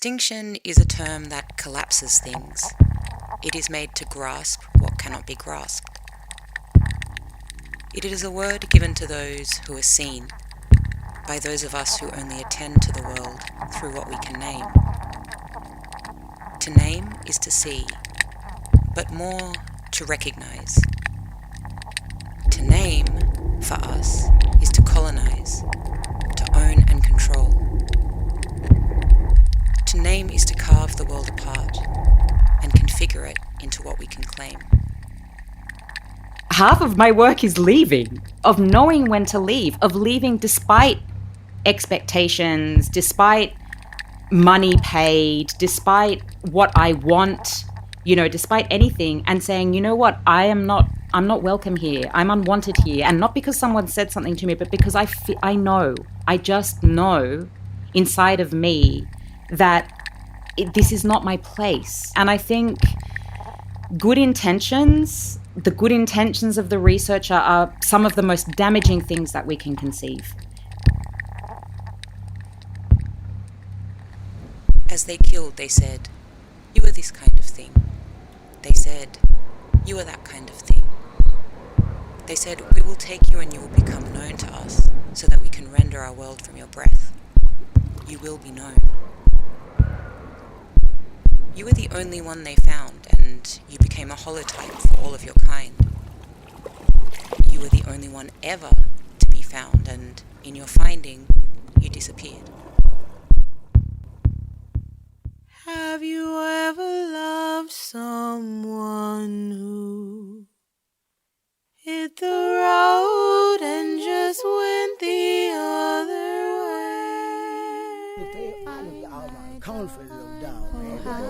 Distinction is a term that collapses things. It is made to grasp what cannot be grasped. It is a word given to those who are seen, by those of us who only attend to the world through what we can name. To name is to see, but more to recognize. To name, for us, is to colonize, to own and control. To name is to carve the world apart and configure it into what we can claim. Half of my work is leaving, of knowing when to leave, of leaving despite expectations, despite money paid, despite what I want, despite anything, and saying, you know what, I'm not welcome here. I'm unwanted here. And not because someone said something to me, but because I just know inside of me that this is not my place. And I think the good intentions of the researcher are some of the most damaging things that we can conceive. As they killed, they said, "You are this kind of thing." They said, "You are that kind of thing." They said, "We will take you and you will become known to us so that we can render our world from your breath. You will be known." You were the only one they found, and you became a holotype for all of your kind. You were the only one ever to be found, and in your finding, you disappeared. Have you ever loved someone who hit the road and just went the other way?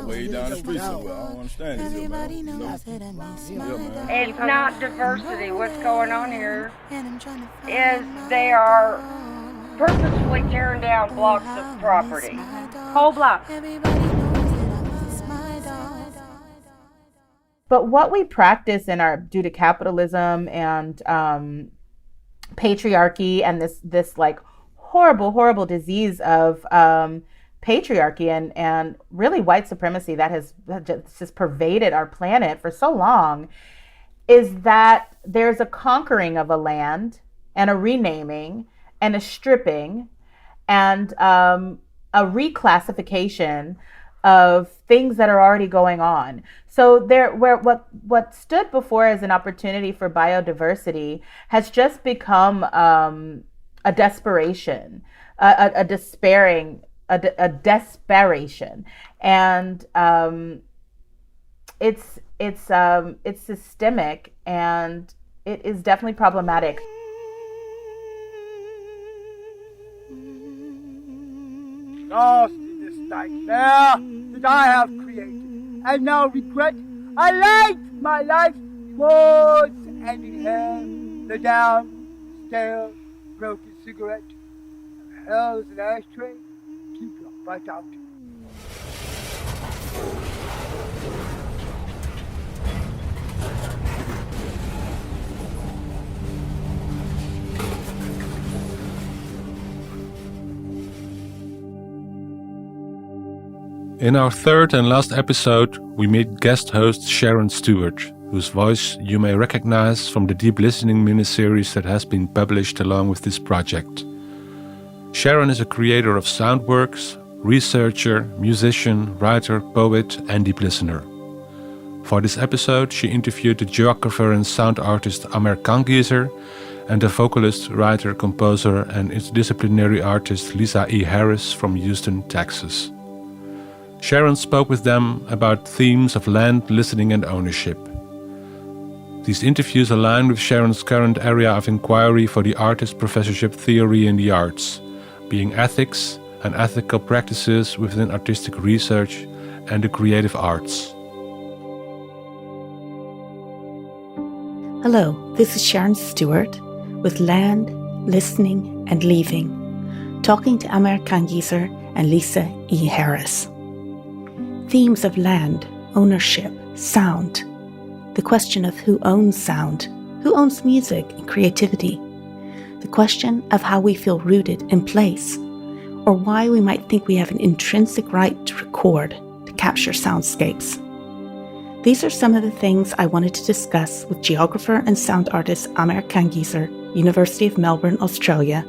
Way down the street somewhere. I don't understand it. It's not diversity. What's going on here is they are purposefully tearing down blocks of property. Whole blocks. But what we practice due to capitalism and patriarchy and this like horrible disease of patriarchy and really white supremacy that has just pervaded our planet for so long, is that there's a conquering of a land and a renaming and a stripping and a reclassification of things that are already going on. So what stood before as an opportunity for biodiversity has just become a desperation, a desperation, and it's systemic, and it is definitely problematic. Lost in this nightmare that I have created, and now regret I liked my life towards ending hand, the down, stale, broken cigarette, and hell's an ashtray. Keep your butt out. In our third and last episode, we meet guest host Sharon Stewart, whose voice you may recognize from the Deep Listening miniseries that has been published along with this project. Sharon is a creator of sound works, researcher, musician, writer, poet, and deep listener. For this episode, she interviewed the geographer and sound artist Kanngieser and the vocalist, writer, composer, and interdisciplinary artist Lisa E. Harris from Houston, Texas. Sharon spoke with them about themes of land, listening, and ownership. These interviews align with Sharon's current area of inquiry for the ArtEZ professorship theory in the arts, being ethics and ethical practices within artistic research and the creative arts. Hello, this is Sharon Stewart with Land, Listening, and Leaving, talking to Kanngieser and Lisa E. Harris. Themes of land, ownership, sound, the question of who owns sound, who owns music and creativity, the question of how we feel rooted in place, or why we might think we have an intrinsic right to record, to capture soundscapes. These are some of the things I wanted to discuss with geographer and sound artist Kanngieser, University of Melbourne, Australia,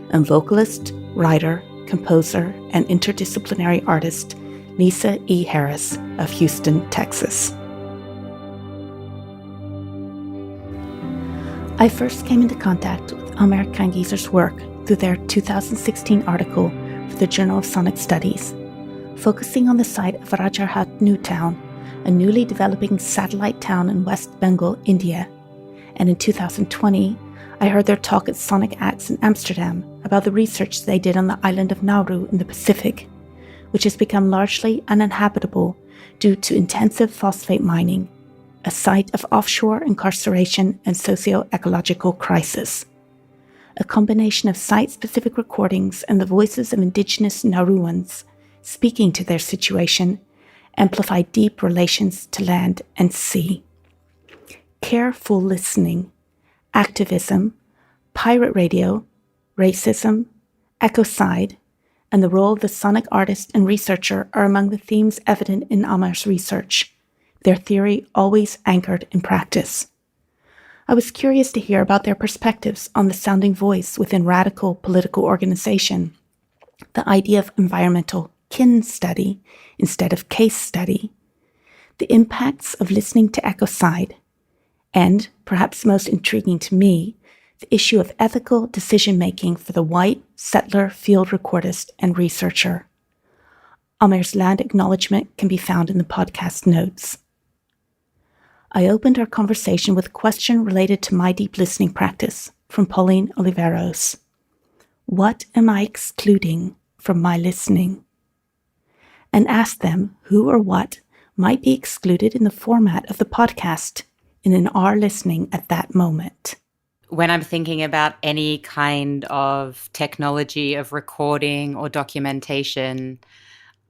and vocalist, writer, composer, and interdisciplinary artist Lisa E. Harris of Houston, Texas. I first came into contact with Kanngieser's work through their 2016 article for the Journal of Sonic Studies, focusing on the site of Rajarhat New Town, a newly developing satellite town in West Bengal, India. And in 2020, I heard their talk at Sonic Acts in Amsterdam about the research they did on the island of Nauru in the Pacific, which has become largely uninhabitable due to intensive phosphate mining, a site of offshore incarceration and socio-ecological crisis. A combination of site-specific recordings and the voices of indigenous Nauruans speaking to their situation amplify deep relations to land and sea. Careful listening, activism, pirate radio, racism, ecocide, and the role of the sonic artist and researcher are among the themes evident in Amer's research, their theory always anchored in practice. I was curious to hear about their perspectives on the sounding voice within radical political organization, the idea of environmental kin study instead of case study, the impacts of listening to ecocide, and, perhaps most intriguing to me, the issue of ethical decision-making for the white settler field recordist and researcher. Amer's land acknowledgement can be found in the podcast notes. I opened our conversation with a question related to my deep listening practice from Pauline Oliveros. What am I excluding from my listening? And asked them who or what might be excluded in the format of the podcast and in our listening at that moment. When I'm thinking about any kind of technology of recording or documentation,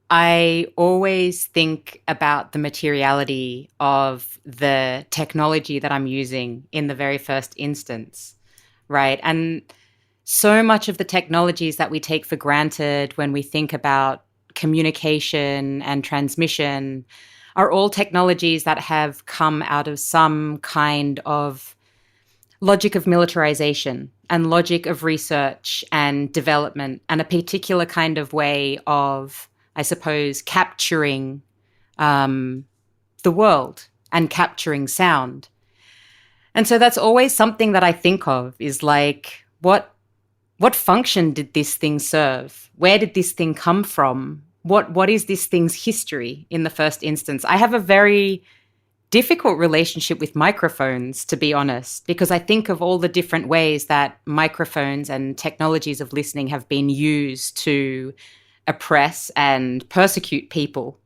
I always think about the materiality of the technology that I'm using in the very first instance, right? And so much of the technologies that we take for granted when we think about communication and transmission are all technologies that have come out of some kind of logic of militarization and logic of research and development and a particular kind of way of, I suppose, capturing the world and capturing sound. And so that's always something that I think of is like, what function did this thing serve? Where did this thing come from? What is this thing's history in the first instance? I have a very difficult relationship with microphones, to be honest, because I think of all the different ways that microphones and technologies of listening have been used to oppress and persecute people.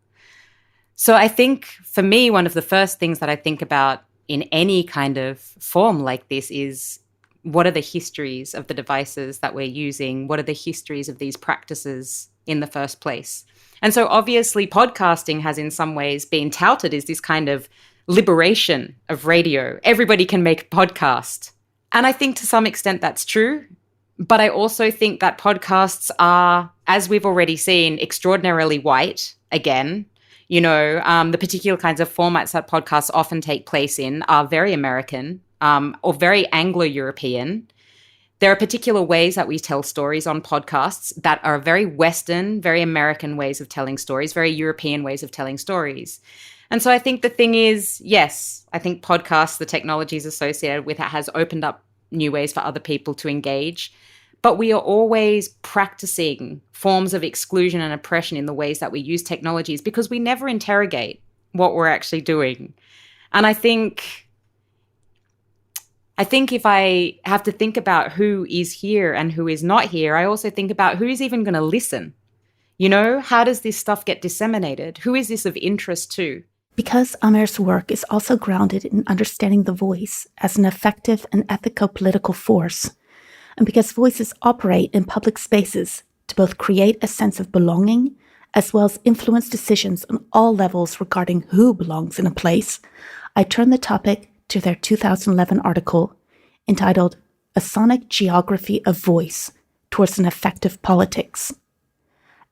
So I think for me, one of the first things that I think about in any kind of form like this is, what are the histories of the devices that we're using? What are the histories of these practices in the first place? And so obviously podcasting has in some ways been touted as this kind of liberation of radio. Everybody can make a podcast. And I think to some extent that's true. But I also think that podcasts are, as we've already seen, extraordinarily white again. You know, the particular kinds of formats that podcasts often take place in are very American or very Anglo-European. There are particular ways that we tell stories on podcasts that are very Western, very American ways of telling stories, very European ways of telling stories. And so I think the thing is, yes, I think podcasts, the technologies associated with it has opened up new ways for other people to engage. But we are always practicing forms of exclusion and oppression in the ways that we use technologies because we never interrogate what we're actually doing. And I think if I have to think about who is here and who is not here, I also think about who's even going to listen. You know, how does this stuff get disseminated? Who is this of interest to? Because Amer's work is also grounded in understanding the voice as an effective and ethico-political force, and because voices operate in public spaces to both create a sense of belonging as well as influence decisions on all levels regarding who belongs in a place, I turn the topic to their 2011 article entitled A Sonic Geography of Voice Towards an Effective Politics.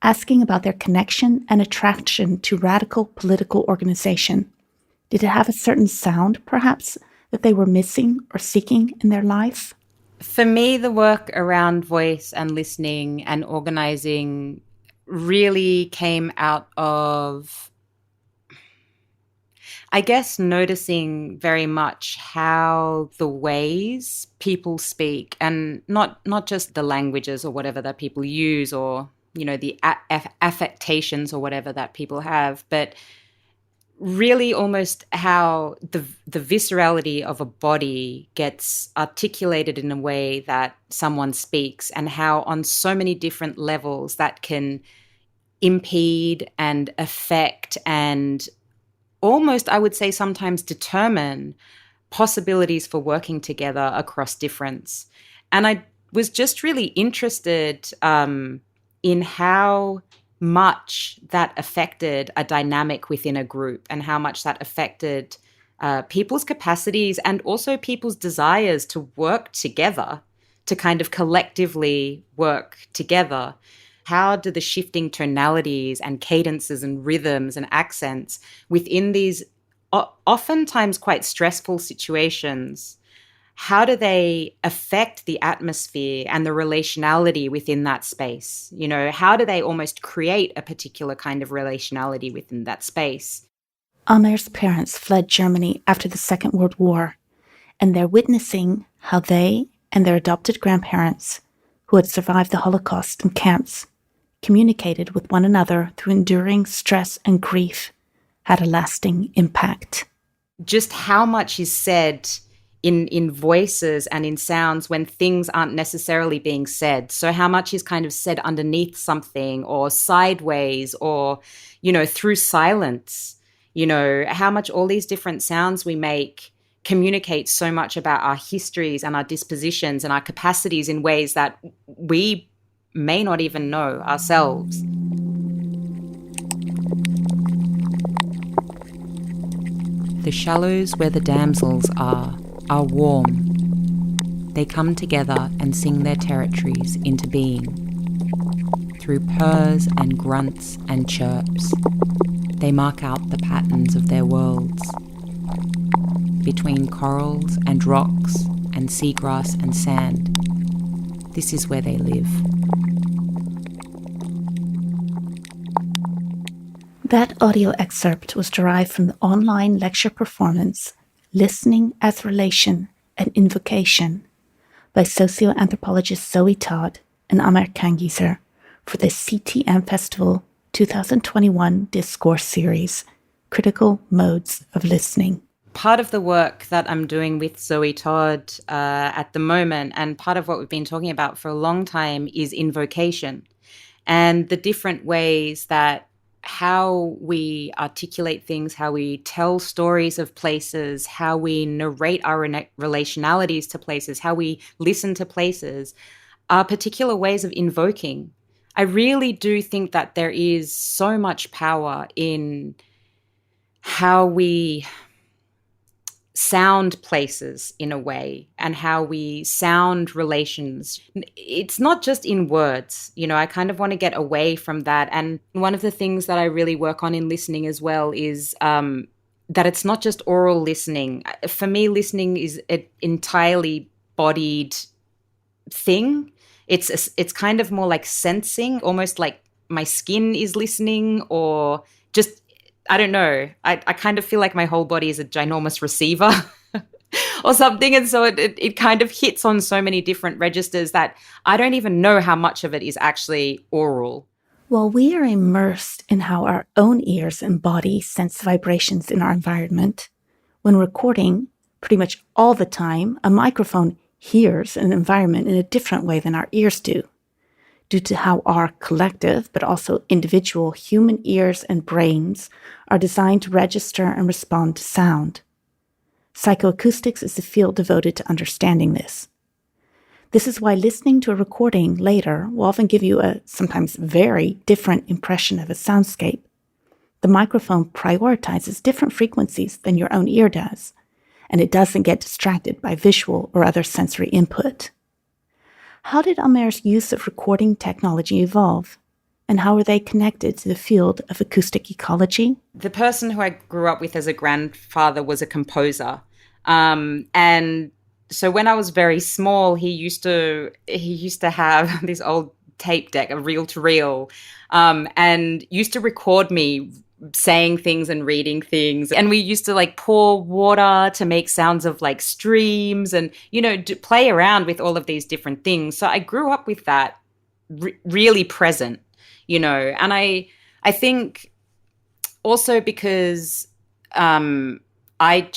asking about their connection and attraction to radical political organization. Did it have a certain sound, perhaps, that they were missing or seeking in their life? For me, the work around voice and listening and organizing really came out of, I guess, noticing very much how the ways people speak, and not just the languages or whatever that people use, or, you know, the affectations or whatever that people have, but really almost how the viscerality of a body gets articulated in a way that someone speaks, and how on so many different levels that can impede and affect and almost, I would say, sometimes determine possibilities for working together across difference. And I was just really interested in how much that affected a dynamic within a group, and how much that affected people's capacities and also people's desires to work together, to kind of collectively work together. How do the shifting tonalities and cadences and rhythms and accents within these oftentimes quite stressful situations, how do they affect the atmosphere and the relationality within that space? You know, how do they almost create a particular kind of relationality within that space? Amer's parents fled Germany after the Second World War, and they're witnessing how they and their adopted grandparents, who had survived the Holocaust in camps, communicated with one another through enduring stress and grief, had a lasting impact. Just how much is said in voices and in sounds when things aren't necessarily being said. So how much is kind of said underneath something, or sideways, or, you know, through silence. You know, how much all these different sounds we make communicate so much about our histories and our dispositions and our capacities in ways that we may not even know ourselves. The shallows where the damsels are warm. They come together and sing their territories into being. Through purrs and grunts and chirps, they mark out the patterns of their worlds. Between corals and rocks and seagrass and sand, this is where they live. That audio excerpt was derived from the online lecture performance Listening as Relation and Invocation by socioanthropologist Zoe Todd and Amer Kanngieser for the CTM Festival 2021 Discourse Series, Critical Modes of Listening. Part of the work that I'm doing with Zoe Todd at the moment, and part of what we've been talking about for a long time, is invocation, and the different ways that how we articulate things, how we tell stories of places, how we narrate our relationalities to places, how we listen to places, are particular ways of invoking. I really do think that there is so much power in how we sound places in a way, and how we sound relations. It's not just in words, you know, I kind of want to get away from that. And one of the things that I really work on in listening as well is that it's not just oral listening. For me, listening is an entirely bodied thing. It's kind of more like sensing, almost like my skin is listening, or just, I don't know. I kind of feel like my whole body is a ginormous receiver or something. And so it kind of hits on so many different registers that I don't even know how much of it is actually oral. While we are immersed in how our own ears and body sense vibrations in our environment, when recording, pretty much all the time, a microphone hears an environment in a different way than our ears do, due to how our collective, but also individual human ears and brains are designed to register and respond to sound. Psychoacoustics is a field devoted to understanding this. This is why listening to a recording later will often give you a sometimes very different impression of a soundscape. The microphone prioritizes different frequencies than your own ear does, and it doesn't get distracted by visual or other sensory input. How did Amer's use of recording technology evolve? and how are they connected to the field of acoustic ecology? The person who I grew up with as a grandfather was a composer. And so when I was very small, he used to have this old tape deck, a reel-to-reel, and used to record me saying things and reading things. And we used to like pour water to make sounds of like streams and, play around with all of these different things. So I grew up with that really present, and I think also because I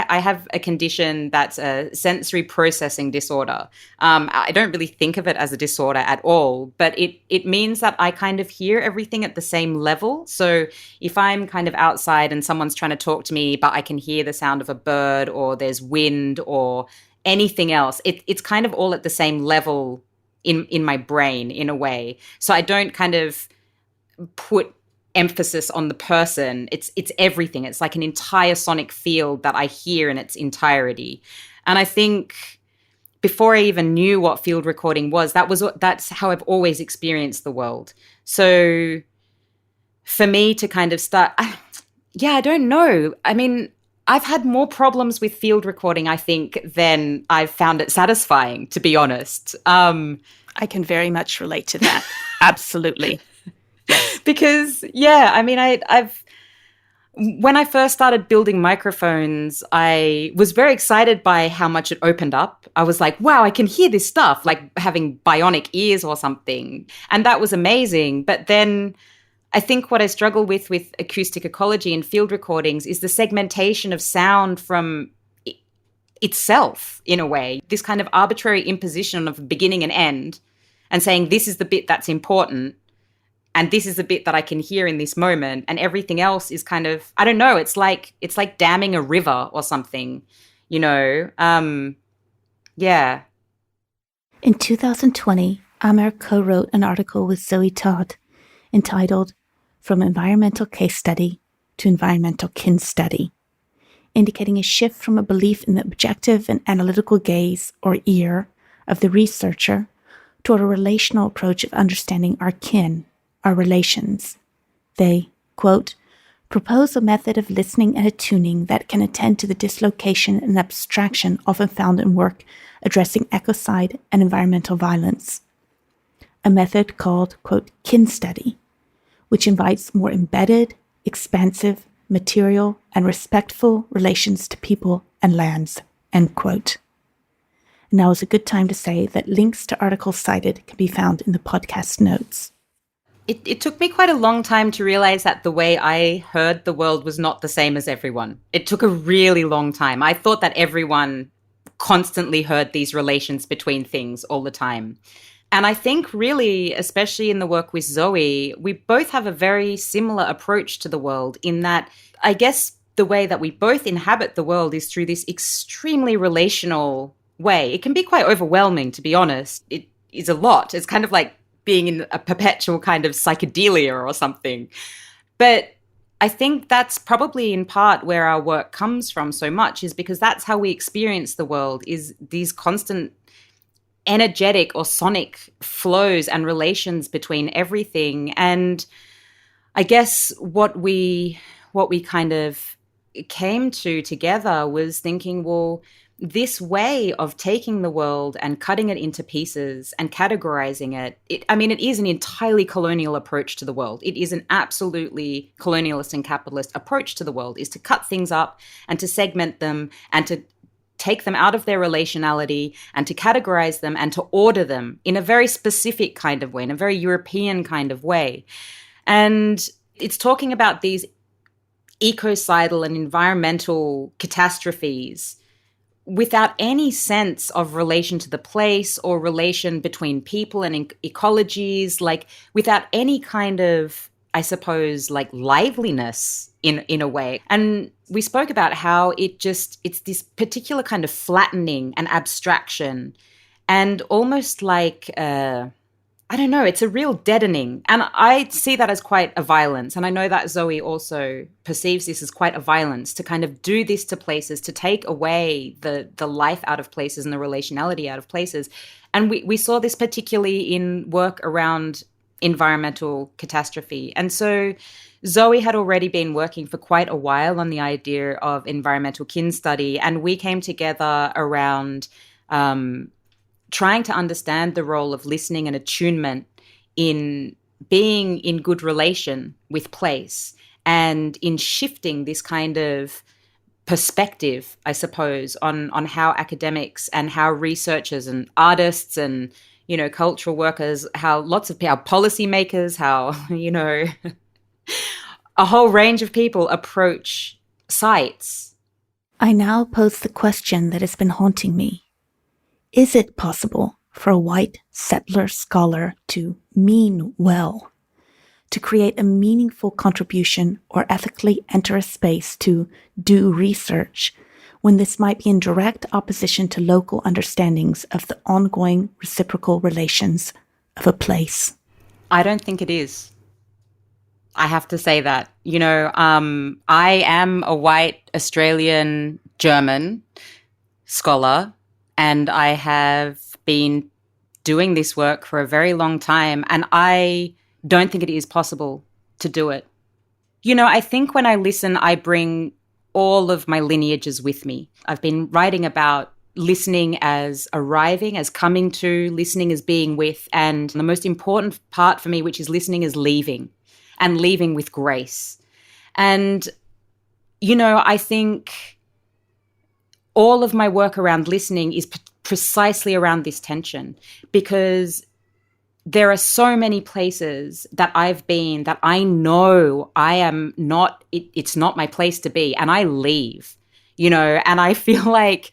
have a condition that's a sensory processing disorder. I don't really think of it as a disorder at all, but it means that I kind of hear everything at the same level. So if I'm kind of outside and someone's trying to talk to me, but I can hear the sound of a bird or there's wind or anything else, it's kind of all at the same level in my brain in a way. So I don't kind of put emphasis on the person. It's everything. It's like an entire sonic field that I hear in its entirety. And I think before I even knew what field recording was, that's how I've always experienced the world. So for me to kind of start, I don't know. I mean, I've had more problems with field recording, I think, than I've found it satisfying, to be honest. I can very much relate to that. Absolutely. Because, I've when I first started building microphones, I was very excited by how much it opened up. I was like, wow, I can hear this stuff, like having bionic ears or something. And that was amazing. But then I think what I struggle with acoustic ecology and field recordings is the segmentation of sound from itself, in a way. This kind of arbitrary imposition of beginning and end and saying this is the bit that's important. And this is the bit that I can hear in this moment, and everything else is kind of, I don't know, it's like damming a river or something, Yeah. In 2020, Amer co-wrote an article with Zoe Todd entitled From Environmental Case Study to Environmental Kin Study, indicating a shift from a belief in the objective and analytical gaze or ear of the researcher toward a relational approach of understanding our kin, our relations. They, quote, propose a method of listening and attuning that can attend to the dislocation and abstraction often found in work addressing ecocide and environmental violence. A method called, quote, kin study, which invites more embedded, expansive, material, and respectful relations to people and lands, end quote. Now is a good time to say that links to articles cited can be found in the podcast notes. It took me quite a long time to realize that the way I heard the world was not the same as everyone. It took a really long time. I thought that everyone constantly heard these relations between things all the time. And I think really, especially in the work with Zoe, we both have a very similar approach to the world in that I guess the way that we both inhabit the world is through this extremely relational way. It can be quite overwhelming, to be honest. It is a lot. It's kind of like being in a perpetual kind of psychedelia or something. But I think that's probably in part where our work comes from so much, is because that's how we experience the world, is these constant energetic or sonic flows and relations between everything. And I guess what we kind of came to together was thinking, well, this way of taking the world and cutting it into pieces and categorizing it is an entirely colonial approach to the world. It is an absolutely colonialist and capitalist approach to the world, is to cut things up and to segment them and to take them out of their relationality and to categorize them and to order them in a very specific kind of way, in a very European kind of way. And it's talking about these ecocidal and environmental catastrophes without any sense of relation to the place or relation between people and ecologies, like without any kind of, I suppose, like liveliness in a way. And we spoke about how it's this particular kind of flattening and abstraction and almost like, I don't know, it's a real deadening. And I see that as quite a violence. And I know that Zoe also perceives this as quite a violence, to kind of do this to places, to take away the life out of places and the relationality out of places. And we saw this particularly in work around environmental catastrophe. And so Zoe had already been working for quite a while on the idea of environmental kin study, and we came together around trying to understand the role of listening and attunement in being in good relation with place and in shifting this kind of perspective, I suppose, on how academics and how researchers and artists and, you know, cultural workers, how lots of people, policymakers, how, you know, a whole range of people approach sites. I now pose the question that has been haunting me. Is it possible for a white settler scholar to mean well, to create a meaningful contribution or ethically enter a space to do research when this might be in direct opposition to local understandings of the ongoing reciprocal relations of a place? I don't think it is. I have to say that. You know, I am a white Australian German scholar, and I have been doing this work for a very long time, and I don't think it is possible to do it. You know, I think when I listen, I bring all of my lineages with me. I've been writing about listening as arriving, as coming to, listening as being with, and the most important part for me, which is listening as leaving, and leaving with grace. And, you know, I think all of my work around listening is precisely around this tension, because there are so many places that I've been that I know I am not, it's not my place to be, and I leave, you know, and I feel like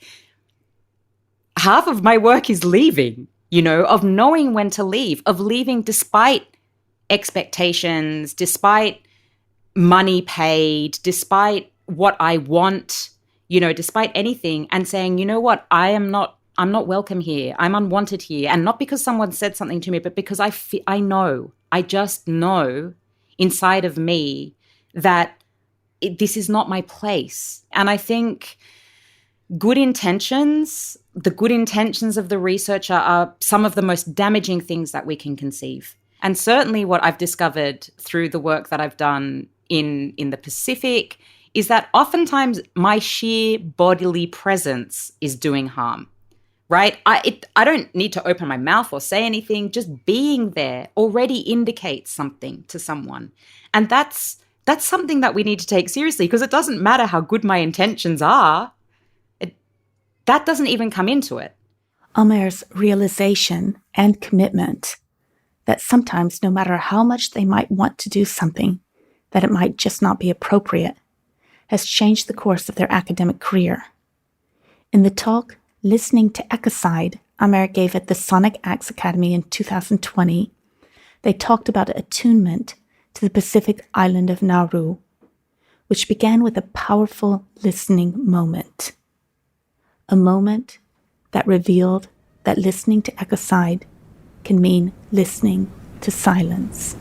half of my work is leaving, you know, of knowing when to leave, of leaving despite expectations, despite money paid, despite what I want, you know, despite anything, and saying, you know what, I'm not welcome here. I'm unwanted here. And not because someone said something to me, but because I just know inside of me that this is not my place. And I think the good intentions of the researcher are some of the most damaging things that we can conceive. And certainly what I've discovered through the work that I've done in the Pacific is that oftentimes my sheer bodily presence is doing harm, right? I don't need to open my mouth or say anything. Just being there already indicates something to someone. And that's something that we need to take seriously, because it doesn't matter how good my intentions are. That doesn't even come into it. Amer's realization and commitment that sometimes, no matter how much they might want to do something, that it might just not be appropriate, has changed the course of their academic career. In the talk, Listening to Ecocide, Amer gave at the Sonic Acts Academy in 2020, they talked about attunement to the Pacific island of Nauru, which began with a powerful listening moment. A moment that revealed that listening to ecocide can mean listening to silence.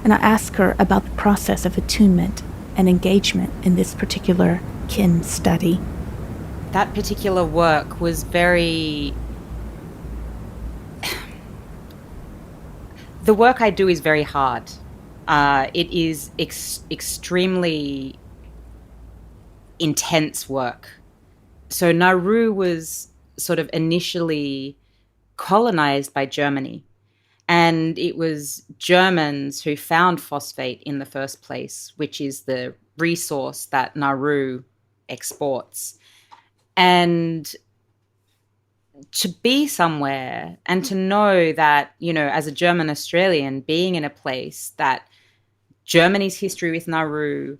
And I asked her about the process of attunement and engagement in this particular kin study. That particular work was very... The work I do is very hard. It is extremely intense work. So Nauru was sort of initially colonized by Germany. And it was Germans who found phosphate in the first place, which is the resource that Nauru exports. And to be somewhere and to know that, you know, as a German Australian, being in a place that Germany's history with Nauru,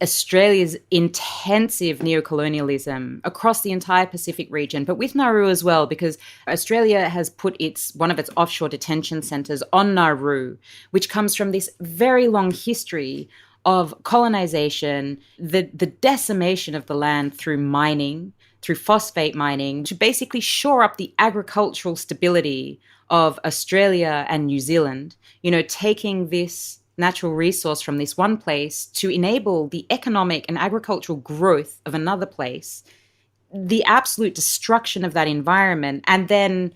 Australia's intensive neocolonialism across the entire Pacific region, but with Nauru as well, because Australia has put one of its offshore detention centres on Nauru, which comes from this very long history of colonization, the decimation of the land through mining, through phosphate mining, to basically shore up the agricultural stability of Australia and New Zealand, taking this natural resource from this one place to enable the economic and agricultural growth of another place, the absolute destruction of that environment, and then,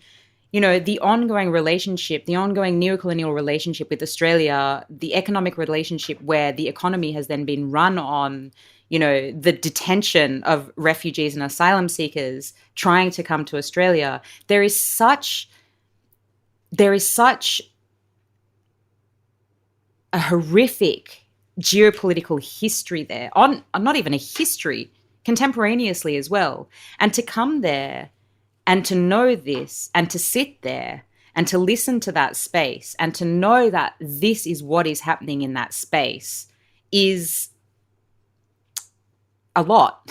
the ongoing relationship, the ongoing neocolonial relationship with Australia, the economic relationship where the economy has then been run on, the detention of refugees and asylum seekers trying to come to Australia. There is such a horrific geopolitical history there, on not even a history, contemporaneously as well. And to come there and to know this and to sit there and to listen to that space and to know that this is what is happening in that space is a lot.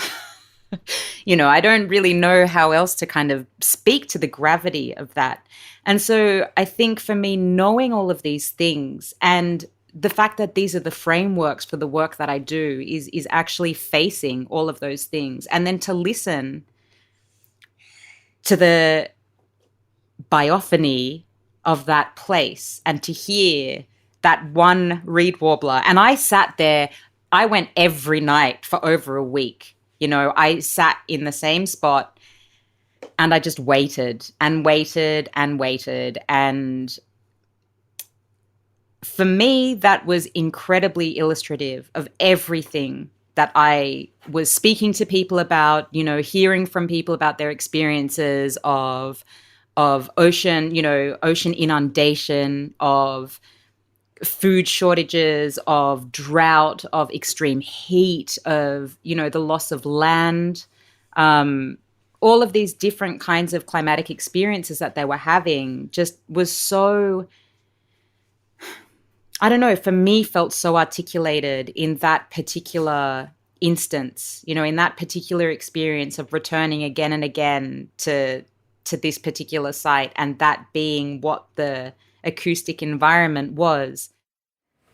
I don't really know how else to kind of speak to the gravity of that. And so I think for me, knowing all of these things and the fact that these are the frameworks for the work that I do is actually facing all of those things. And then to listen to the biophony of that place and to hear that one reed warbler. And I sat there, I went every night for over a week. I sat in the same spot and I just waited and waited and waited. And for me, that was incredibly illustrative of everything that I was speaking to people about, hearing from people about their experiences of ocean, ocean inundation, of food shortages, of drought, of extreme heat, of, the loss of land, all of these different kinds of climatic experiences that they were having just was so, I don't know, for me felt so articulated in that particular instance, in that particular experience of returning again and again to this particular site, and that being what the acoustic environment was.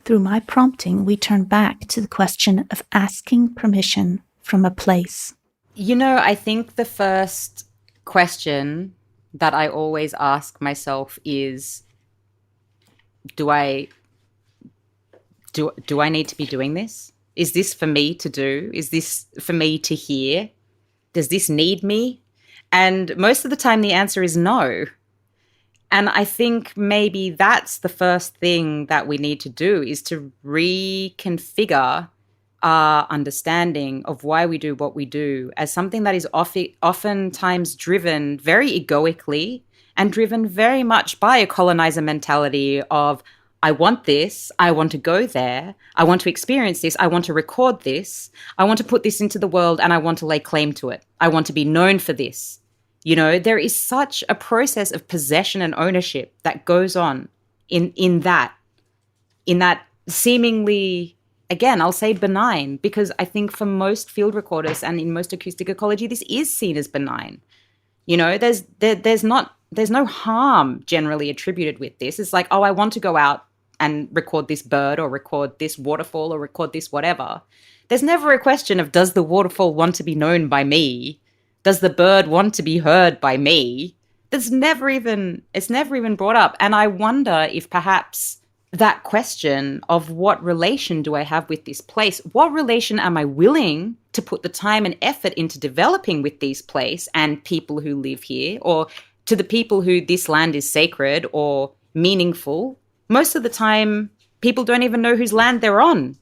Through my prompting, we turn back to the question of asking permission from a place. I think the first question that I always ask myself is, do I need to be doing this? Is this for me to do? Is this for me to hear? Does this need me? And most of the time the answer is no. And I think maybe that's the first thing that we need to do, is to reconfigure our understanding of why we do what we do as something that is oftentimes driven very egoically and driven very much by a colonizer mentality of, I want this, I want to go there, I want to experience this, I want to record this, I want to put this into the world, and I want to lay claim to it. I want to be known for this. There is such a process of possession and ownership that goes on in that seemingly, again, I'll say benign, because I think for most field recorders and in most acoustic ecology, this is seen as benign. There's no harm generally attributed with this. It's like, oh, I want to go out and record this bird or record this waterfall or record this whatever. There's never a question of, does the waterfall want to be known by me? Does the bird want to be heard by me? It's never even brought up. And I wonder if perhaps that question of what relation do I have with this place? What relation am I willing to put the time and effort into developing with this place and people who live here, or to the people who this land is sacred or meaningful? Most of the time, people don't even know whose land they're on.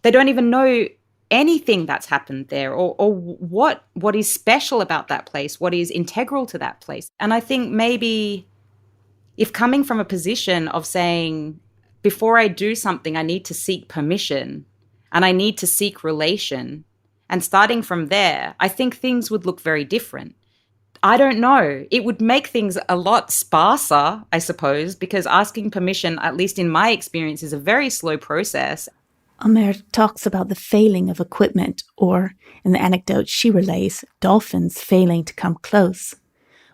They don't even know anything that's happened there, or what is special about that place, what is integral to that place. And I think maybe if coming from a position of saying, before I do something, I need to seek permission and I need to seek relation, and starting from there, I think things would look very different. I don't know. It would make things a lot sparser, I suppose, because asking permission, at least in my experience, is a very slow process. Amer talks about the failing of equipment, or, in the anecdote she relays, dolphins failing to come close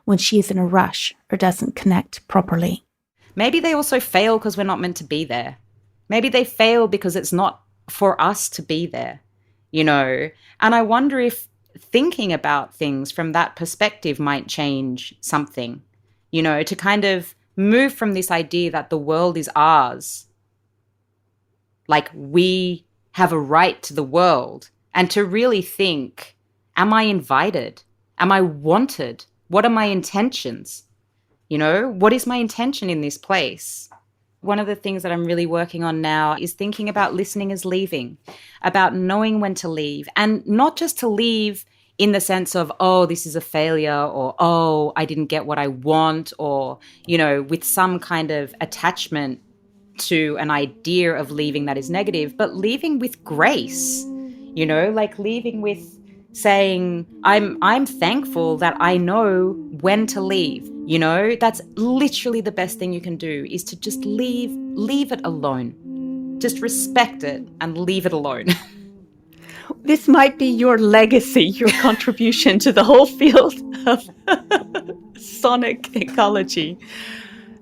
when she is in a rush or doesn't connect properly. Maybe they also fail because we're not meant to be there. Maybe they fail because it's not for us to be there, you know? And I wonder if thinking about things from that perspective might change something, you know, to kind of move from this idea that the world is ours, like we have a right to the world, and to really think, am I invited? Am I wanted? What are my intentions? You know, what is my intention in this place? One of the things that I'm really working on now is thinking about listening as leaving, about knowing when to leave, and not just to leave in the sense of, oh, this is a failure, or, oh, I didn't get what I want, or, you know, with some kind of attachment to an idea of leaving that is negative, but leaving with grace, you know, like leaving with saying, I'm thankful that I know when to leave. You know, that's literally the best thing you can do, is to just leave it alone. Just respect it and leave it alone. This might be your legacy, your contribution to the whole field of sonic ecology.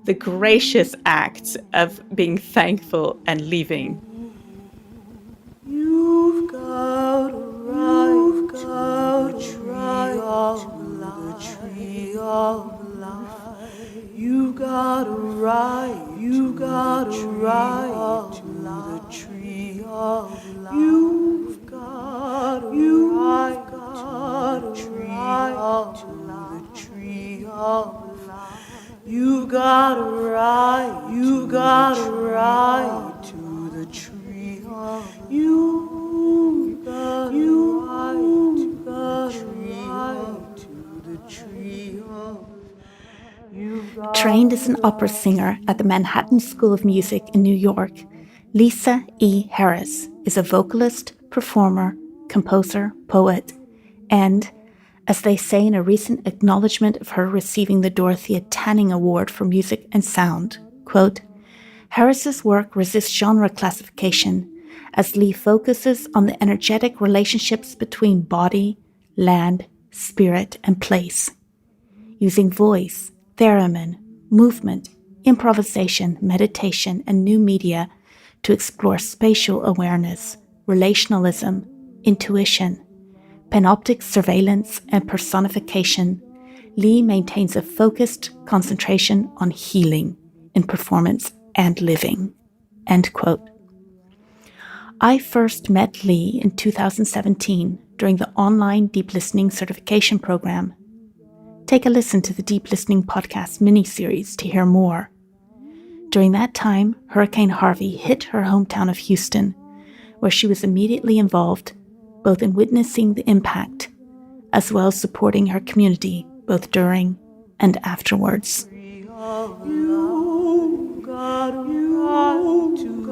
The gracious act of being thankful and leaving. You've got a right to the tree of life. You got a right, you got a right to the tree of life. You've got a right to the tree of life. You got a right, you got a right to the tree of life. You got a right to the tree of life. Trained as an opera singer at the Manhattan School of Music in New York, Lisa E. Harris is a vocalist, performer, composer, poet, and, as they say in a recent acknowledgement of her receiving the Dorothea Tanning Award for Music and Sound, quote, Harris's work resists genre classification as Lee focuses on the energetic relationships between body, land, spirit, and place, using voice, theremin, movement, improvisation, meditation, and new media to explore spatial awareness, relationalism, intuition, panoptic surveillance, and personification. Lee maintains a focused concentration on healing in performance and living. End quote. I first met Lee in 2017 during the online Deep Listening certification program. Take a listen to the Deep Listening podcast mini-series to hear more. During that time, Hurricane Harvey hit her hometown of Houston, where she was immediately involved both in witnessing the impact as well as supporting her community both during and afterwards. You got a right to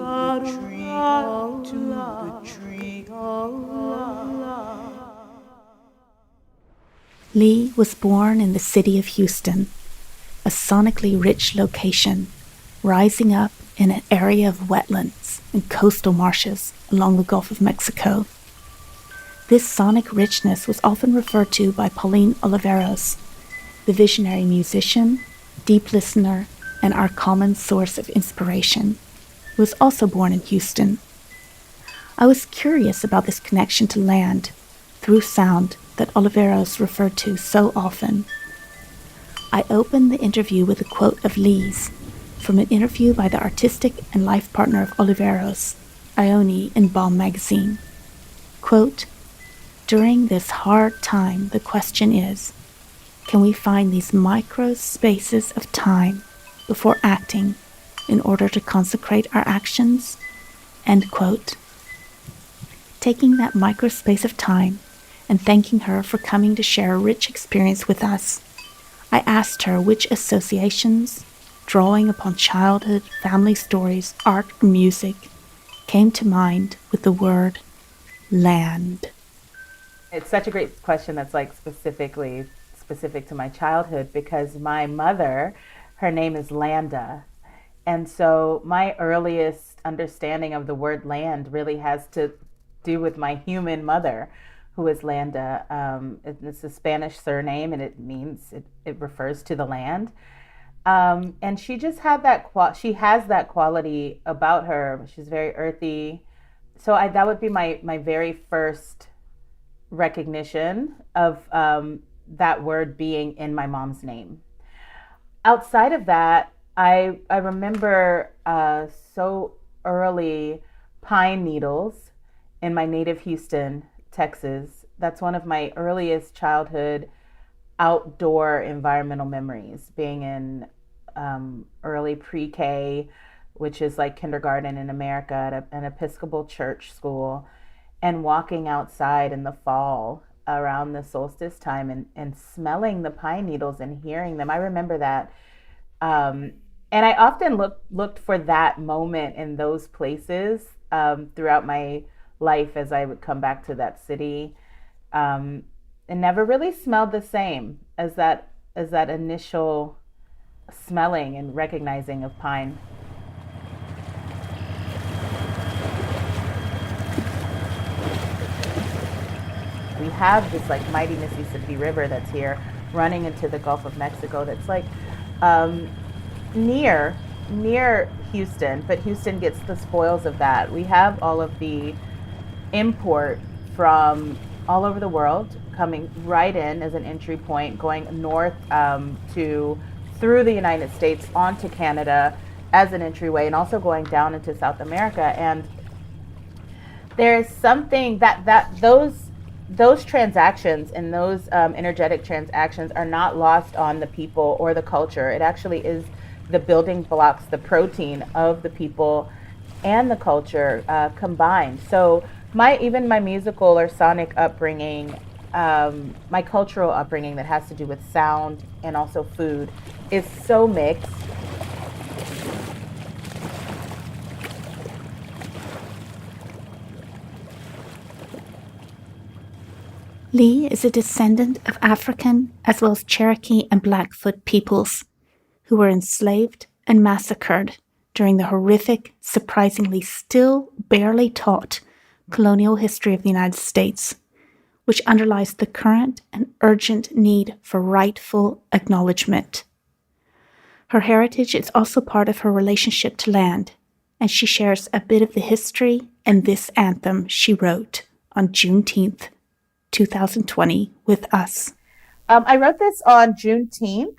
the tree of life. Lee was born in the city of Houston, a sonically rich location, rising up in an area of wetlands and coastal marshes along the Gulf of Mexico. This sonic richness was often referred to by Pauline Oliveros, the visionary musician, deep listener, and our common source of inspiration, who was also born in Houston. I was curious about this connection to land through sound that Oliveros referred to so often. I opened the interview with a quote of Lee's from an interview by the artistic and life partner of Oliveros, Ione, in Bomb magazine. Quote, during this hard time, the question is, can we find these micro spaces of time before acting in order to consecrate our actions? End quote. Taking that micro space of time and thanking her for coming to share a rich experience with us, I asked her which associations, drawing upon childhood, family stories, art, or music, came to mind with the word land. It's such a great question that's like specifically specific to my childhood because my mother, her name is Landa. And so my earliest understanding of the word land really has to do with my human mother, who is Landa. It's a Spanish surname, and it refers to the land. And she just had she has that quality about her. She's very earthy. So that would be my very first recognition of that word being in my mom's name. Outside of that, I remember so early pine needles in my native Houston, Texas. That's one of my earliest childhood outdoor environmental memories, being in early pre-K, which is like kindergarten in America, at an Episcopal church school, and walking outside in the fall around the solstice time and smelling the pine needles and hearing them. I remember that. And I often looked for that moment in those places throughout my life as I would come back to that city. And never really smelled the same as that initial smelling and recognizing of pine. We have this like mighty Mississippi River that's here running into the Gulf of Mexico that's like near Houston, but Houston gets the spoils of that. We have all of the import from all over the world coming right in as an entry point, going north through the United States onto Canada as an entryway, and also going down into South America. And there's something that those transactions and those energetic transactions are not lost on the people or the culture. It actually is the building blocks, the protein of the people and the culture combined. So even my musical or sonic upbringing, my cultural upbringing that has to do with sound and also food is so mixed. Lee is a descendant of African as well as Cherokee and Blackfoot peoples who were enslaved and massacred during the horrific, surprisingly still barely taught colonial history of the United States, which underlies the current and urgent need for rightful acknowledgement. Her heritage is also part of her relationship to land, and she shares a bit of the history in this anthem she wrote on Juneteenth, 2020 with us. I wrote this on Juneteenth,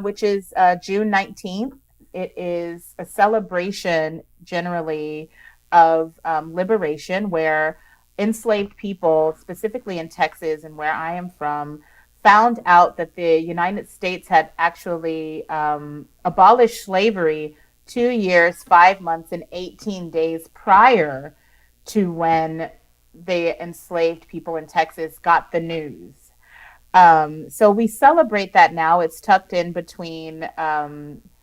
which is June 19th. It is a celebration generally of liberation, where enslaved people, specifically in Texas and where I am from, found out that the United States had actually abolished slavery 2 years, 5 months, and 18 days prior to when the enslaved people in Texas got the news. So we celebrate that now. It's tucked in between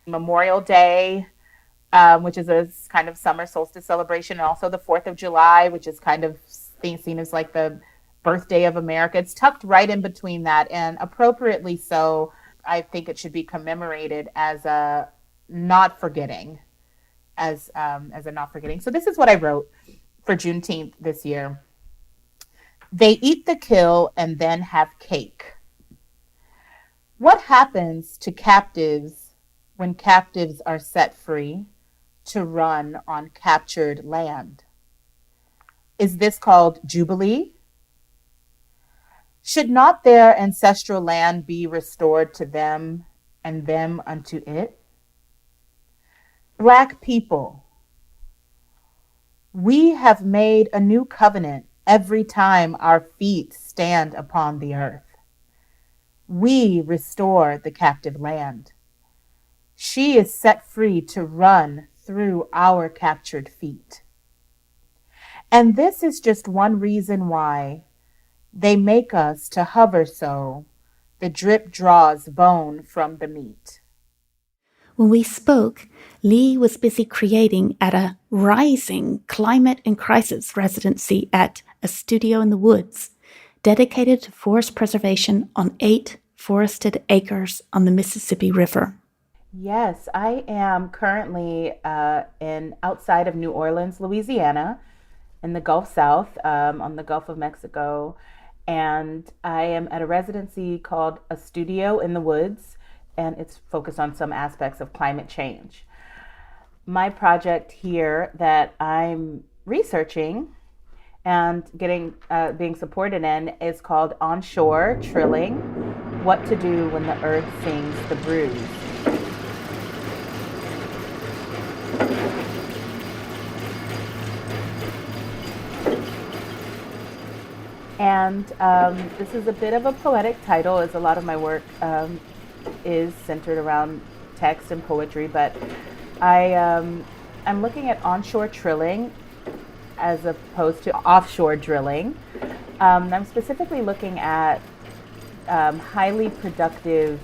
Memorial Day, which is a kind of summer solstice celebration, and also the 4th of July, which is kind of seen as like the birthday of America. It's tucked right in between that, and appropriately so. I think it should be commemorated as a not forgetting, as a not forgetting. So this is what I wrote for Juneteenth this year. They eat the kill and then have cake. What happens to captives when captives are set free to run on captured land? Is this called Jubilee? Should not their ancestral land be restored to them and them unto it? Black people, we have made a new covenant every time our feet stand upon the earth. We restore the captive land. She is set free to run through our captured feet. And this is just one reason why they make us to hover so the drip draws bone from the meat. When we spoke, Lee was busy creating at a rising climate and crisis residency at a studio in the woods, dedicated to forest preservation on 8 forested acres on the Mississippi River. Yes, I am currently outside of New Orleans, Louisiana, in the Gulf South, on the Gulf of Mexico. And I am at a residency called A Studio in the Woods, and it's focused on some aspects of climate change. My project here that I'm researching and being supported in is called Onshore Trilling, What to Do When the Earth Sings the Breeze. And this is a bit of a poetic title, as a lot of my work is centered around text and poetry, but I'm looking at onshore trilling as opposed to offshore drilling. I'm specifically looking at highly productive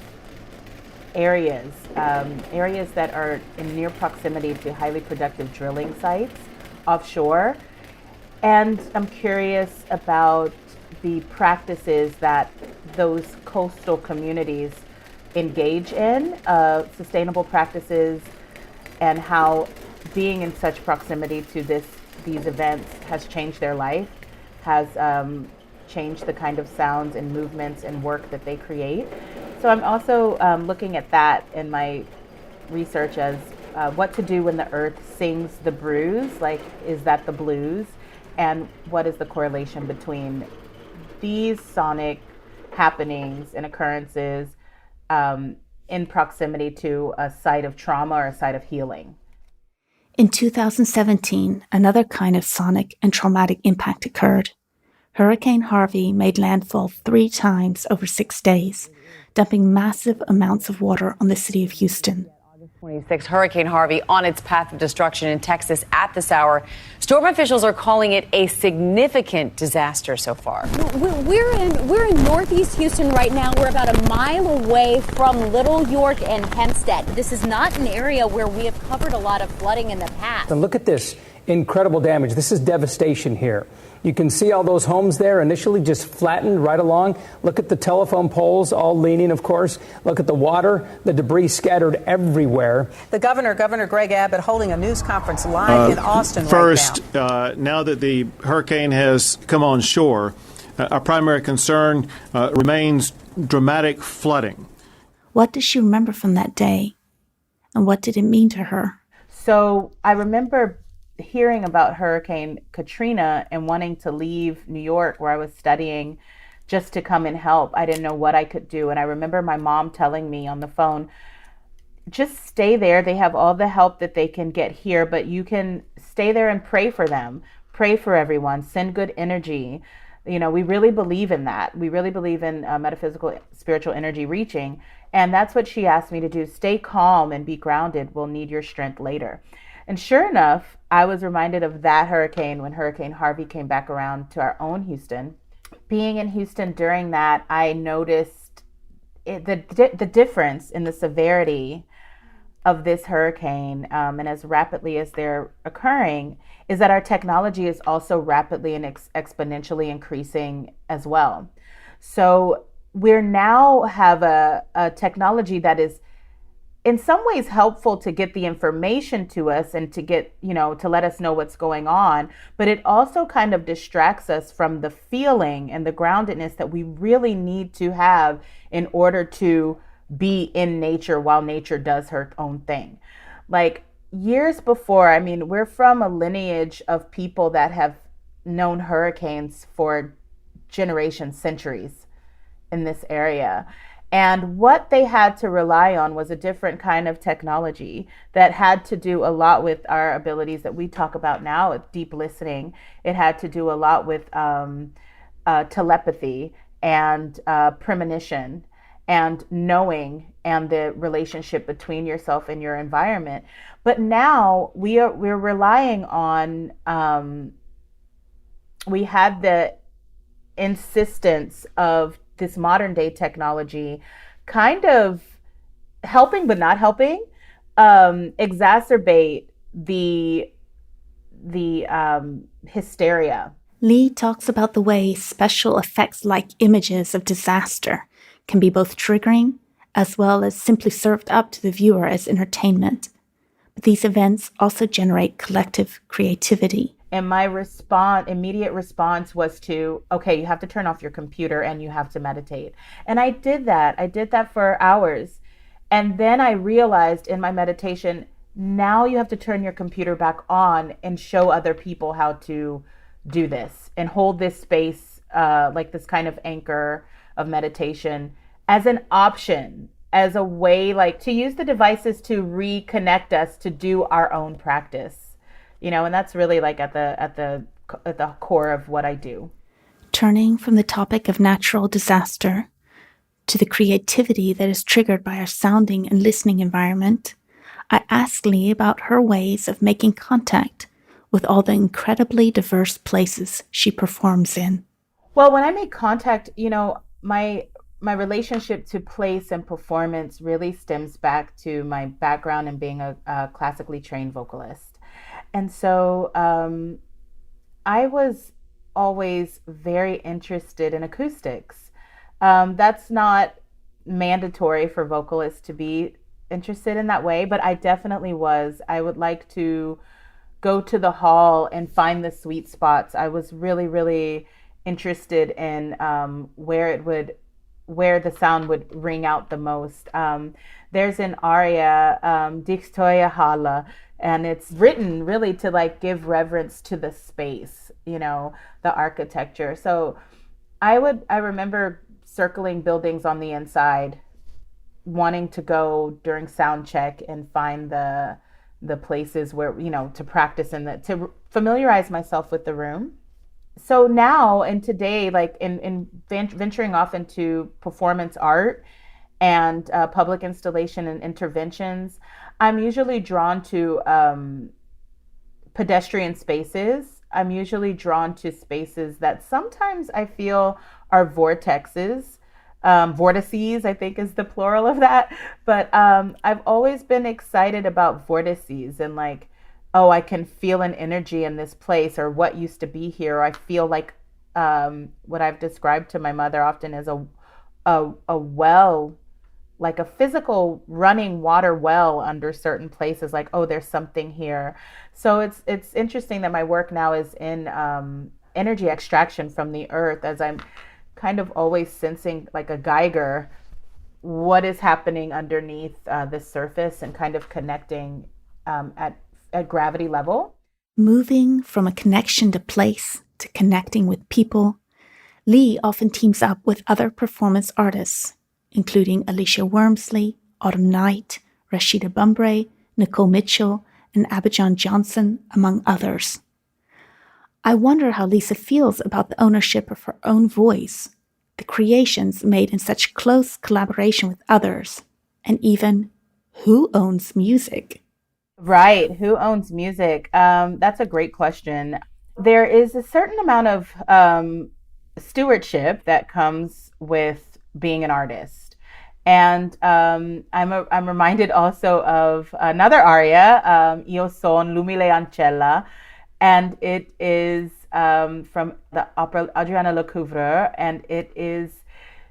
areas that are in near proximity to highly productive drilling sites offshore. And I'm curious about the practices that those coastal communities engage in, sustainable practices, and how being in such proximity to these events has changed their life, has changed the kind of sounds and movements and work that they create. So I'm also looking at that in my research as what to do when the earth sings the brews, like, is that the blues? And what is the correlation between these sonic happenings and occurrences in proximity to a site of trauma or a site of healing? In 2017, another kind of sonic and traumatic impact occurred. Hurricane Harvey made landfall 3 times over 6 days, dumping massive amounts of water on the city of Houston. 26 Hurricane Harvey on its path of destruction in Texas at this hour. Storm officials are calling it a significant disaster so far. We're in northeast Houston right now. We're about a mile away from Little York and Hempstead. This is not an area where we have covered a lot of flooding in the past. And look at this incredible damage. This is devastation here. You can see all those homes there initially just flattened right along. Look at the telephone poles, all leaning, of course. Look at the water, the debris scattered everywhere. The Governor Greg Abbott, holding a news conference live in Austin first, right now. Now that the hurricane has come on shore, our primary concern remains dramatic flooding. What does she remember from that day? And what did it mean to her? So I remember hearing about Hurricane Katrina and wanting to leave New York, where I was studying, just to come and help. I didn't know what I could do. And I remember my mom telling me on the phone, just stay there. They have all the help that they can get here, but you can stay there and pray for them. Pray for everyone. Send good energy. You know, we really believe in that. We really believe in metaphysical, spiritual energy reaching. And that's what she asked me to do. Stay calm and be grounded. We'll need your strength later. And sure enough, I was reminded of that hurricane when Hurricane Harvey came back around to our own Houston. Being in Houston during that, I noticed the difference in the severity of this hurricane, and as rapidly as they're occurring, is that our technology is also rapidly and exponentially increasing as well. So we now have a technology that is in some ways helpful to get the information to us and to get, to let us know what's going on, but it also kind of distracts us from the feeling and the groundedness that we really need to have in order to be in nature while nature does her own thing. Like years before, we're from a lineage of people that have known hurricanes for generations, centuries in this area. And what they had to rely on was a different kind of technology that had to do a lot with our abilities that we talk about now with deep listening. It had to do a lot with telepathy and premonition and knowing and the relationship between yourself and your environment. But now we're relying on, we had the insistence of this modern day technology kind of helping but not helping, exacerbate the hysteria. Lee talks about the way special effects like images of disaster can be both triggering as well as simply served up to the viewer as entertainment. But these events also generate collective creativity. And my immediate response was to, okay, you have to turn off your computer and you have to meditate. And I did that. I did that for hours. And then I realized in my meditation, now you have to turn your computer back on and show other people how to do this and hold this space, like this kind of anchor of meditation as an option, as a way like to use the devices to reconnect us to do our own practice. And that's really like at the core of what I do. Turning from the topic of natural disaster to the creativity that is triggered by our sounding and listening environment, I asked Lee about her ways of making contact with all the incredibly diverse places she performs in. Well, when I make contact, my relationship to place and performance really stems back to my background in being a classically trained vocalist. And so I was always very interested in acoustics. That's not mandatory for vocalists to be interested in that way, but I definitely was. I would like to go to the hall and find the sweet spots. I was really, really interested in where the sound would ring out the most. There's an aria, Dixtoya Hala, and it's written really to like give reverence to the space, the architecture. So I remember circling buildings on the inside, wanting to go during sound check and find the places where, to practice and to familiarize myself with the room. So now and today, like in venturing off into performance art and public installation and interventions, I'm usually drawn to pedestrian spaces. I'm usually drawn to spaces that sometimes I feel are vortices. Vortices, I think, is the plural of that. But I've always been excited about vortices and like, oh, I can feel an energy in this place, or what used to be here. Or I feel like what I've described to my mother often as a well, like a physical running water well under certain places, like, oh, there's something here. So it's interesting that my work now is in energy extraction from the earth, as I'm kind of always sensing like a Geiger what is happening underneath the surface and kind of connecting at gravity level. Moving from a connection to place to connecting with people, Lee often teams up with other performance artists, including Alicia Wormsley, Autumn Knight, Rashida Bumbre, Nicole Mitchell, and Abidjan Johnson, among others. I wonder how Lisa feels about the ownership of her own voice, the creations made in such close collaboration with others, and even who owns music? Right, who owns music? That's a great question. There is a certain amount of stewardship that comes with being an artist. And I'm reminded also of another aria, Io son l'umile ancella, and it is from the opera Adriana Lecouvreur, and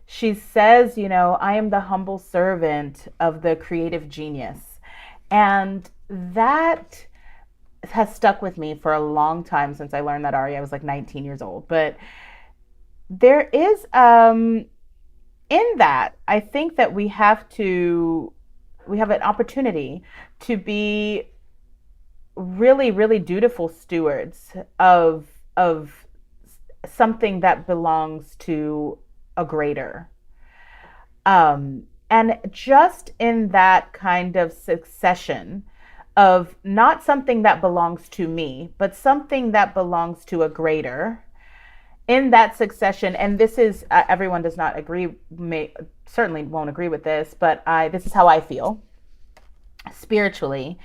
she says, I am the humble servant of the creative genius. And that has stuck with me for a long time since I learned that aria. I was like 19 years old. But there is, in that, I think that we have an opportunity to be really, really dutiful stewards of something that belongs to a greater. And just in that kind of succession of not something that belongs to me, but something that belongs to a greater, in that succession, and this is, everyone does not agree, certainly won't agree with this, but this is how I feel spiritually,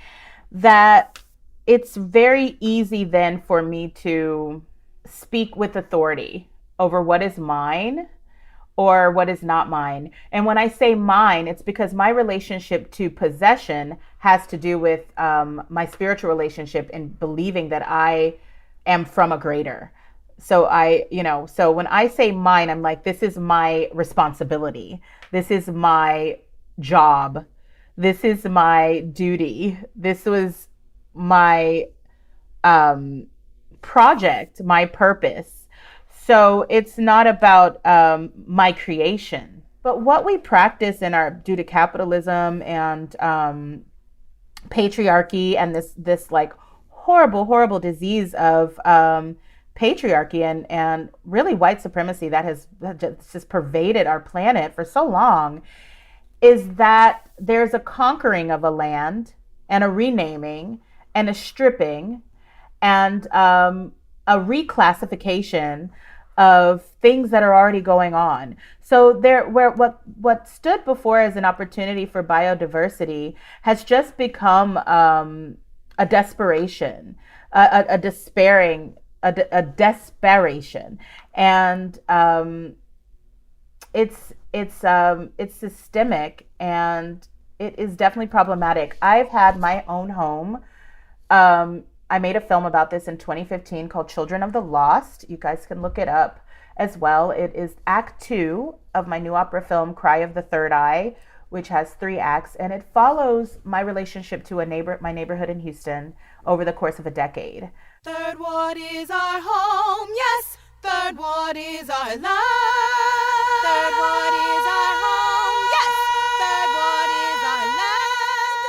that it's very easy then for me to speak with authority over what is mine or what is not mine. And when I say mine, it's because my relationship to possession has to do with my spiritual relationship and believing that I am from a greater. So so when I say mine, I'm like, this is my responsibility. This is my job. This is my duty. This was my project, my purpose. So it's not about my creation, but what we practice due to capitalism and patriarchy and this like horrible disease of patriarchy and really white supremacy that has just pervaded our planet for so long, is that there's a conquering of a land and a renaming and a stripping and a reclassification of things that are already going on. So what stood before as an opportunity for biodiversity has just become a desperation, a desperation, and it's systemic, and it is definitely problematic. I've had my own home. I made a film about this in 2015 called Children of the Lost. You guys can look it up as well. It is Act 2 of my new opera film, Cry of the Third Eye, which has 3 acts, and it follows my relationship to my neighborhood in Houston over the course of a decade. Third ward is our home, yes. Third ward is our land. Third ward is our home, yes. Third ward is our land.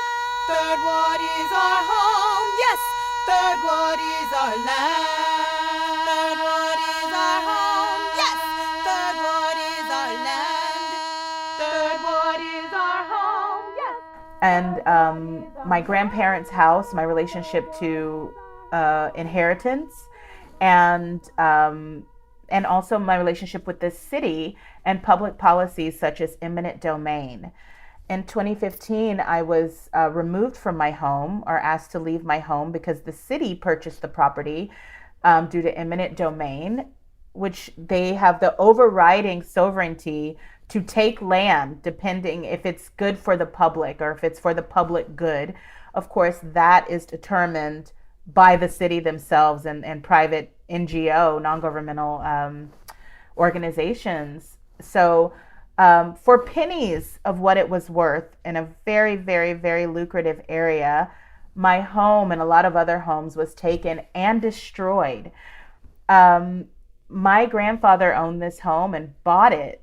Third ward is our home, yes. Third ward is our land. Third ward is our home, yes. Third ward is our land. Third ward is our home, yes. And my grandparents' house, my relationship to inheritance, and also my relationship with this city and public policies such as eminent domain. In 2015, I was removed from my home, or asked to leave my home, because the city purchased the property due to eminent domain, which they have the overriding sovereignty to take land depending if it's good for the public or if it's for the public good. Of course, that is determined by the city themselves and private NGO, non-governmental organizations. So for pennies of what it was worth in a very, very, very lucrative area, my home and a lot of other homes was taken and destroyed. My grandfather owned this home and bought it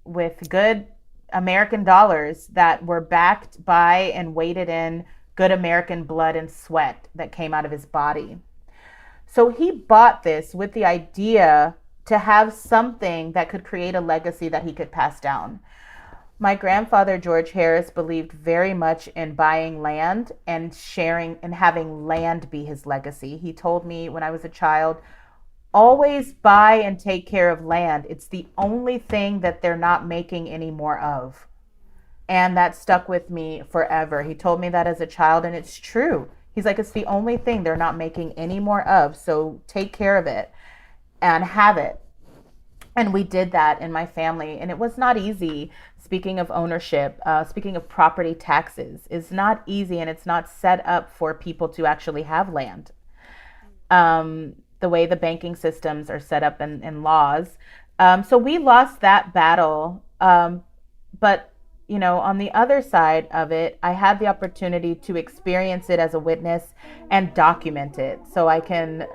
with good American dollars that were backed by and weighted in good American blood and sweat that came out of his body. So he bought this with the idea to have something that could create a legacy that he could pass down. My grandfather, George Harris, believed very much in buying land and sharing and having land be his legacy. He told me when I was a child, always buy and take care of land. It's the only thing that they're not making any more of. And that stuck with me forever. He told me that as a child, and it's true. He's like, it's the only thing they're not making any more of, so take care of it and have it. And we did that in my family, and it was not easy. Speaking of ownership, speaking of property taxes, it's not easy, and it's not set up for people to actually have land. The way the banking systems are set up in laws. So we lost that battle. But you know, on the other side of it, I had the opportunity to experience it as a witness and document it. So I can,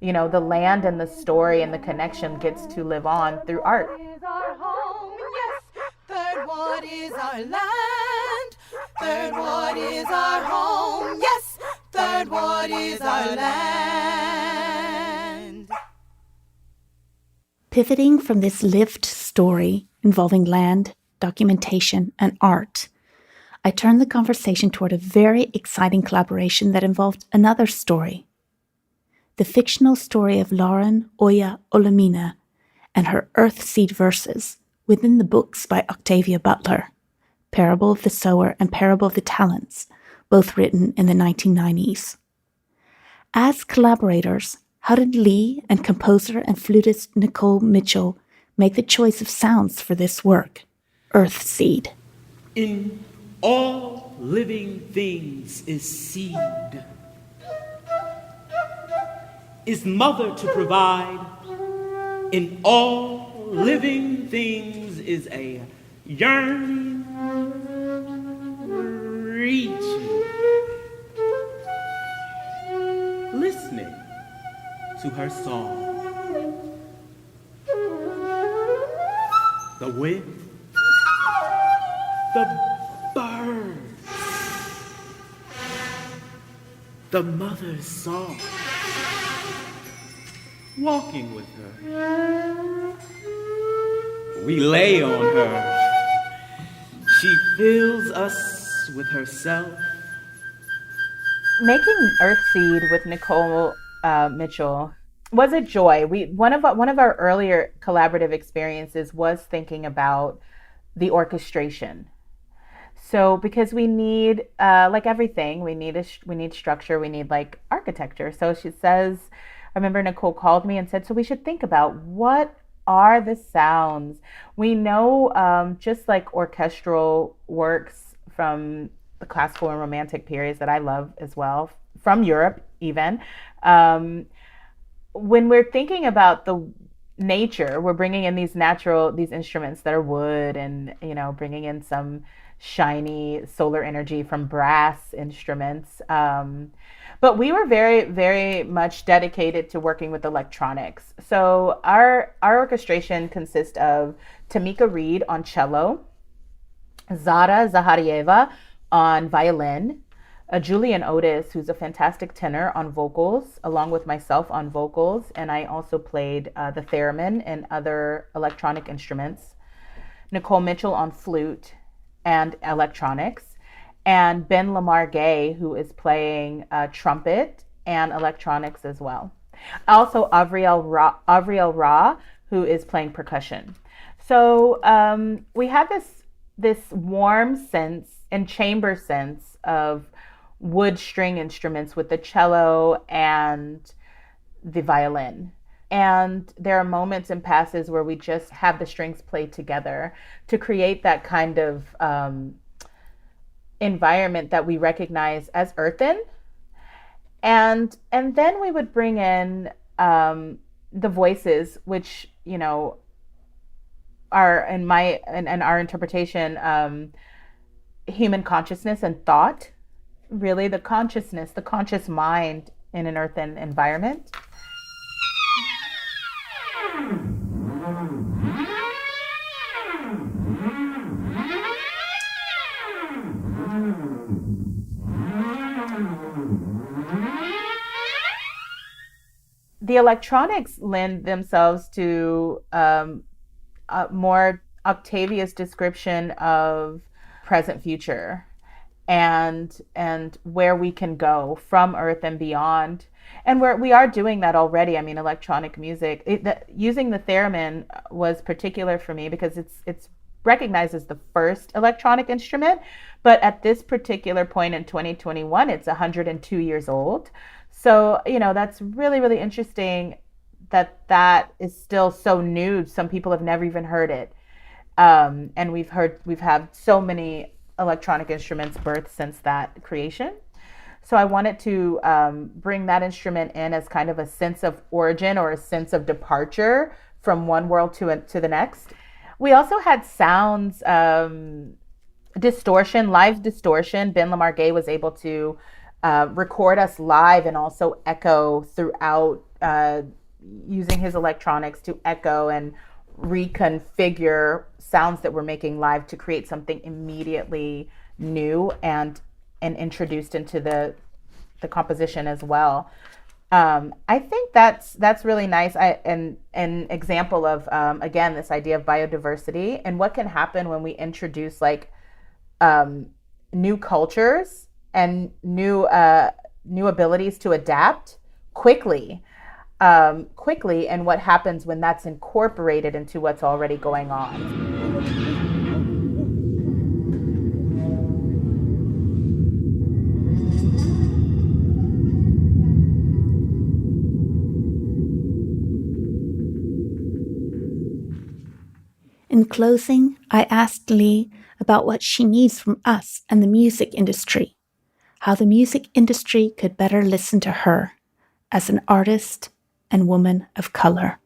you know, the land and the story and the connection gets to live on through art. Third ward is our land. Third ward is our home. Yes, third ward is our land. Pivoting from this lived story involving land, documentation, and art, I turned the conversation toward a very exciting collaboration that involved another story. The fictional story of Lauren Oya Olamina and her Earthseed verses within the books by Octavia Butler, Parable of the Sower and Parable of the Talents, both written in the 1990s. As collaborators, how did Lee and composer and flutist Nicole Mitchell make the choice of sounds for this work, Earthseed? In all living things is seed, is mother to provide, in all living things is a yearning, reaching, listening to her song. The wind, the birds, the mother's song, walking with her. We lay on her. She fills us with herself. Making Earthseed with Nicole Mitchell was a joy. One of our earlier collaborative experiences was thinking about the orchestration. So because we need like everything, we need structure, we need like architecture. So she says, I remember Nicole called me and said, so we should think about what are the sounds. We know just like orchestral works from the classical and romantic periods that I love as well, from Europe even. When we're thinking about the nature, we're bringing in these instruments that are wood and, bringing in some shiny solar energy from brass instruments. But we were very, very much dedicated to working with electronics. So our orchestration consists of Tamika Reed on cello, Zara Zaharieva on violin, Julian Otis, who's a fantastic tenor, on vocals, along with myself on vocals. And I also played the theremin and other electronic instruments. Nicole Mitchell on flute and electronics. And Ben Lamar Gay, who is playing trumpet and electronics as well. Also, Avriel Ra, who is playing percussion. So we have this warm sense and chamber sense of wood string instruments with the cello and the violin. And there are moments and passes where we just have the strings played together to create that kind of environment that we recognize as earthen. And then we would bring in the voices, which, are in our interpretation, human consciousness and thought, really the conscious mind in an earthen environment. The electronics lend themselves to more Octavia's description of present future and where we can go from Earth and beyond. And we are doing that already. I mean, electronic music, using the theremin was particular for me because it's recognized as the first electronic instrument, but at this particular point in 2021, it's 102 years old. So, that's really, really interesting that is still so new. Some people have never even heard it. And we've had so many electronic instruments birthed since that creation. So I wanted to bring that instrument in as kind of a sense of origin or a sense of departure from one world to the next. We also had sounds, distortion, live distortion. Ben Lamar Gay was able to record us live and also echo throughout, using his electronics to echo and reconfigure sounds that we're making live to create something immediately new and introduced into the composition as well. I think that's really nice. An example of again, this idea of biodiversity and what can happen when we introduce like new cultures and new abilities to adapt quickly, and what happens when that's incorporated into what's already going on. In closing, I asked Lee about what she needs from us and the music industry, how the music industry could better listen to her as an artist and woman of color.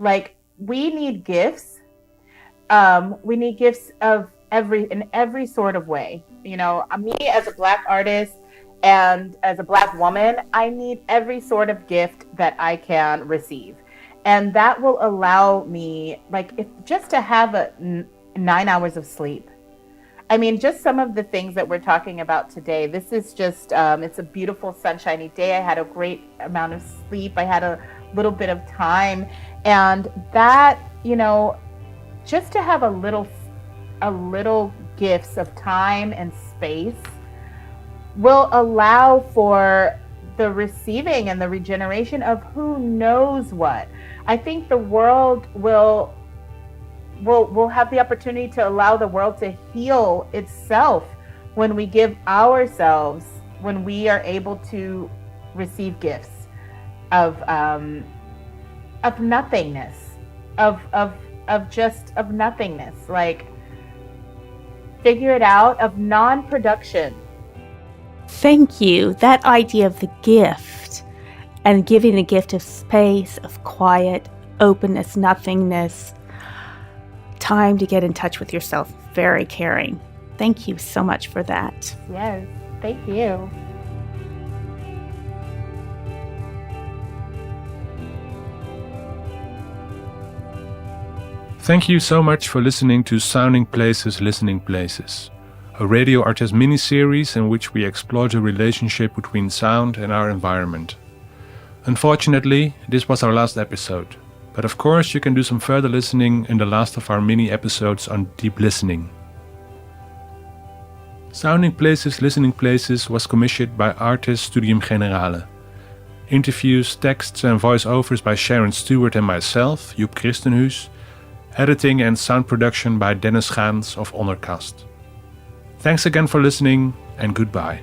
Like, we need gifts. We need gifts of in every sort of way. You know, me as a Black artist and as a Black woman, I need every sort of gift that I can receive. And that will allow me, just to have 9 hours of sleep. I mean, just some of the things that we're talking about today. This is just, it's a beautiful sunshiny day. I had a great amount of sleep. I had a little bit of time. And that, you know, just to have a little gifts of time and space will allow for the receiving and the regeneration of who knows what. I think the world will have the opportunity to allow the world to heal itself when we give ourselves, when we are able to receive gifts of nothingness, of nothingness, like figure it out, of non-production. Thank you. That idea of the gift and giving the gift of space, of quiet, openness, nothingness, time to get in touch with yourself. Very caring. Thank you so much for that. Yes, thank you. Thank you so much for listening to Sounding Places, Listening Places, a Radio ArtEZ mini-series in which we explore the relationship between sound and our environment. Unfortunately, this was our last episode, but of course you can do some further listening in the last of our mini-episodes on deep listening. Sounding Places, Listening Places was commissioned by ArtEZ Studium Generale. Interviews, texts and voiceovers by Sharon Stewart and myself, Joep Christenhusz. Editing and sound production by Dennis Gaans of Onderkast. Thanks again for listening, and goodbye.